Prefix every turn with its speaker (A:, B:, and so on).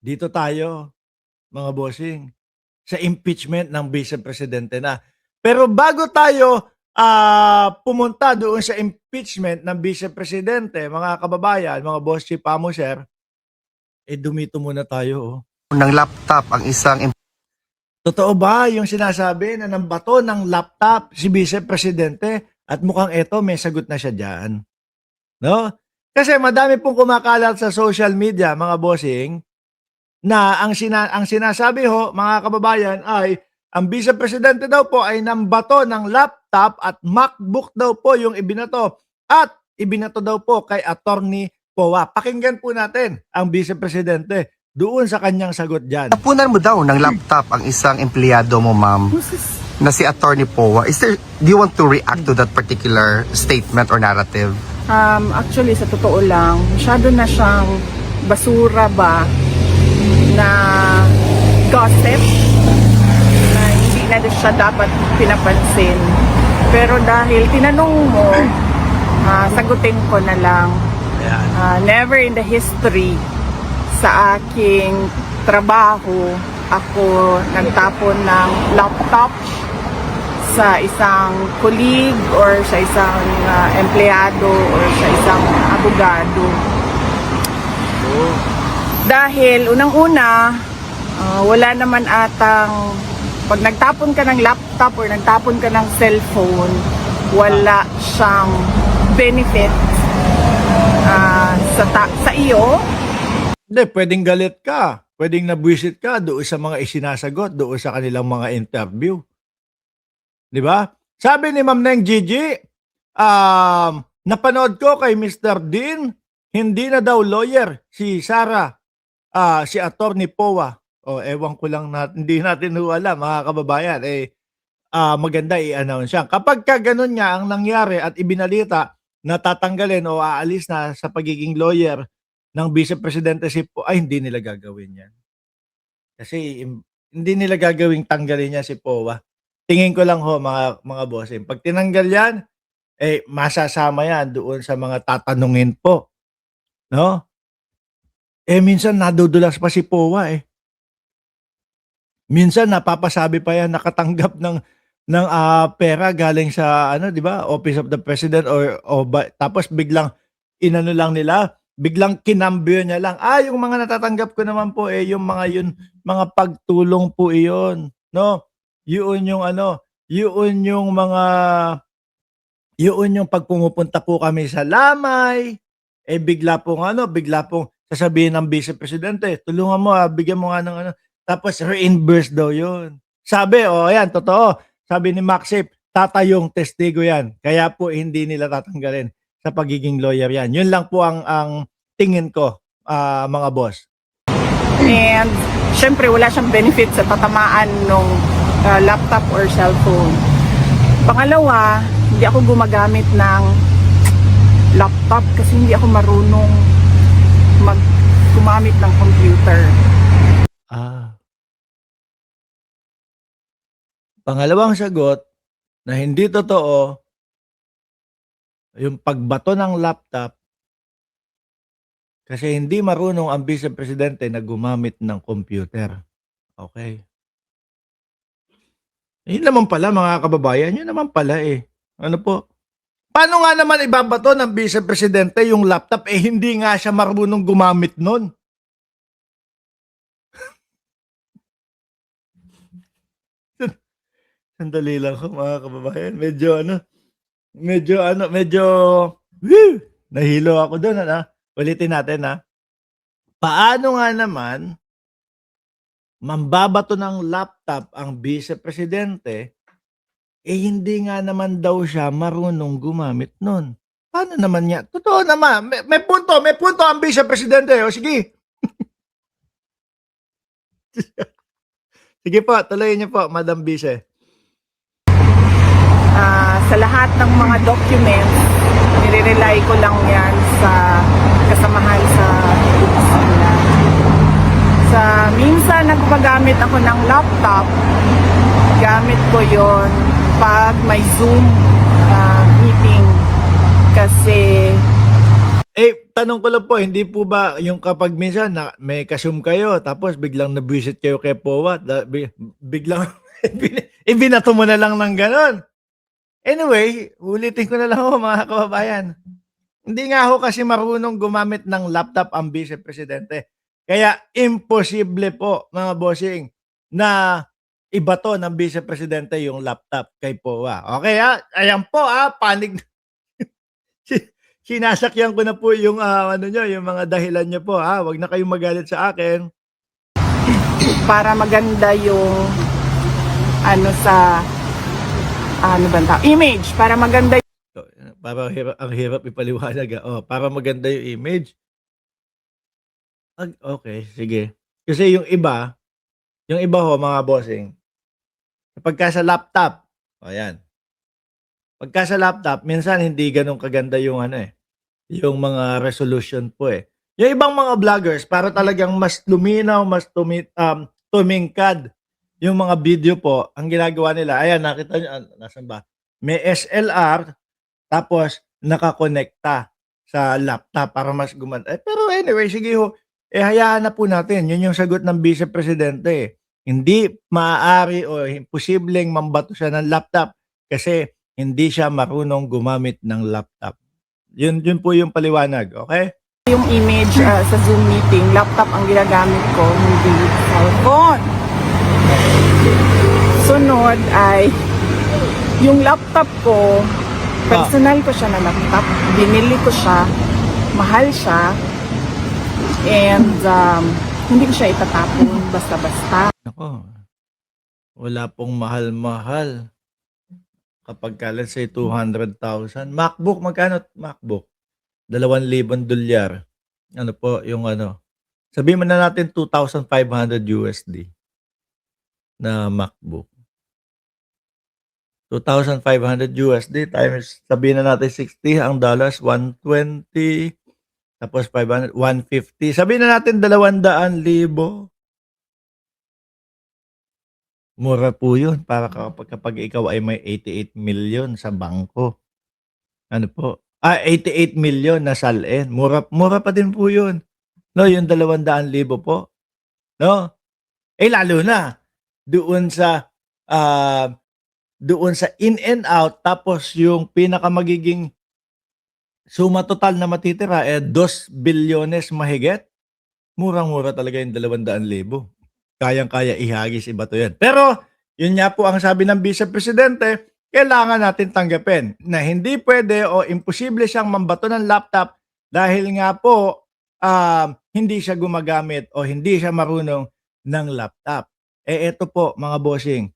A: Dito tayo, mga bossing, sa impeachment ng Vice Presidente na. Pero bago tayo pumunta doon sa impeachment ng Vice Presidente, mga kababayan, mga boss chief Amoser, dumito muna tayo.
B: Ng laptop ang isang
A: Totoo ba yung sinasabi na nambato ng laptop si Vice Presidente at mukhang eto may sagot na siya dyan? No? Kasi madami pong kumakalat sa social media, mga bossing, na ang sinasabi ho, mga kababayan, ay ang Vice Presidente daw po ay nambato ng laptop at MacBook daw po yung ibinato. At ibinato daw po kay Attorney Powa. Pakinggan po natin ang Vice Presidente doon sa kanyang sagot dyan.
B: napunan mo daw ng laptop ang isang empleyado mo, ma'am, na si Attorney Powa. Do you want to react to that particular statement or narrative?
C: Actually, sa totoo lang, masyado na siyang basura ba na gossip na hindi na siya dapat pinapansin. Pero dahil tinanong mo, sagutin ko na lang. Never in the history sa aking trabaho ako nagtapon ng laptop sa isang colleague or sa isang empleyado or sa isang abogado. Dahil unang-una, wala naman atang, pag nagtapon ka ng laptop or nagtapon ka ng cellphone, wala siyang benefit sa iyo.
A: Hindi, pwedeng galit ka. Pwedeng nabwisit ka doon sa mga isinasagot, doon sa kanilang mga interview. Di ba? Sabi ni Ma'am Neng Gigi, napanood ko kay Mr. Dean, hindi na daw lawyer si Sara, si Attorney Powa. Ewan ko lang hindi natin alam, mga kababayan. Maganda i-announce siya. Kapag ka ganun nga ang nangyari at ibinalita na tatanggalin o aalis na sa pagiging lawyer ng Vice Presidente si Powa, ay hindi nila gagawin yan. Kasi hindi nila gagawing tanggalin niya si Powa. Tingin ko lang ho, mga bossing, pag tinanggal yan, masasama yan doon sa mga tatanungin po. No? Minsan nadudulas pa si Powa Minsan napapasabi pa yan nakatanggap ng pera galing sa di ba, Office of the President tapos biglang inano lang nila, biglang kinambyo niya lang. Yung mga natatanggap ko naman po yung mga pagtulong po iyon, no? Yun yung yun yung pagpumupunta po kami sa Lamay, bigla pong sasabihin ng Vice Presidente, tulungan mo bigyan mo nga ng tapos reimburse daw yun. Sabi, ayan, totoo. Sabi ni Maxip, tatayong testigo yan. Kaya po hindi nila tatanggalin sa pagiging lawyer yan. Yun lang po ang tingin ko, mga boss.
C: And syempre wala siyang benefit sa tatamaan ng laptop or cellphone. Pangalawa, hindi ako gumagamit ng laptop kasi hindi ako marunong gumamit ng computer.
A: Pangalawang sagot na hindi totoo, yung pagbato ng laptop kasi hindi marunong ang Vice Presidente na gumamit ng computer. Okay. Yun naman pala, mga kababayan, yun naman pala Ano po? Paano nga naman ibabato ng Vice Presidente yung laptop hindi nga siya marunong gumamit nun? Sandali lang ko, mga kababayan. Medyo nahilo ako doon. Ulitin natin Paano nga naman mambabato ng laptop ang Vice Presidente hindi nga naman daw siya marunong gumamit nun. Paano naman niya? Totoo naman. May punto ang Vice Presidente. O sige. Sige po, tuloy niyo po, Madam Vice.
C: Sa lahat ng mga documents, nire-rely ko lang yan sa kasamahan sa opisina. Minsan nagpagamit ako ng laptop, gamit ko yon pag may Zoom meeting kasi
A: tanong ko lang po, hindi po ba yung kapag minsan na may kasum kayo tapos biglang na-visit kayo kay POA, biglang ibinato mo na lang ng gano'n? Anyway, ulitin ko na lang ho mga kababayan. Hindi nga ho kasi marunong gumamit ng laptop ang Vice Presidente. Kaya imposible po mga bossing na ibato ng Vice Presidente yung laptop kay POA. Okay ayan po panig. Sinasakyan ko na po yung ano nyo, yung mga dahilan nyo po Huwag na kayong magalit sa akin.
C: Para maganda yung ano sa ano ba ang tawag? Image, para maganda
A: So, para ang hirap ipaliwanag para maganda yung image. Okay, sige. Kasi yung iba ho mga bossing, pagka sa laptop, ayan. Pagka sa laptop, minsan hindi ganun kaganda yung yung mga resolution po Yung ibang mga vloggers, para talagang mas luminaw, mas tumingkad yung mga video po, ang ginagawa nila, ayan, nakita nyo, nasan ba? May SLR, tapos nakakonekta sa laptop para mas gumanda. Pero anyway, sige ho, hayaan na po natin. Yun yung sagot ng Vice Presidente. Hindi maaari o imposibleng mambato siya ng laptop kasi hindi siya marunong gumamit ng laptop. Yun po yung paliwanag, okay?
C: yung image sa Zoom meeting. Laptop ang ginagamit ko, hindi cellphone. Sunod ay yung laptop ko, personal ko siya na laptop. Binili ko siya, mahal siya, and hindi ko siya itatapon basta-basta.
A: Nako, wala pong mahal-mahal. Kapag let's say 200,000. MacBook, magkano MacBook? $2,000 Ano po yung sabihin mo na natin 2,500 USD na MacBook. 2,500 USD times, sabihin na natin 60, ang dollars 120, tapos 500, 150. Sabihin na natin 200,000. Mura po yun para kapag ikaw ay may 88 million sa bangko. Ano po? 88 million na salin. Mura pa din po yun. No, yung 200,000 po. No? Lalo na doon sa in and out, tapos yung pinaka magiging suma total na matitira 2 bilyones mahigit. Murang-mura talaga yung 200,000. Kayang-kaya ihagis iba to yan. Pero, yun nga po ang sabi ng Vice Presidente, kailangan natin tanggapin na hindi pwede o imposible siyang mambato ng laptop dahil nga po hindi siya gumagamit o hindi siya marunong ng laptop. Eto po mga bossing,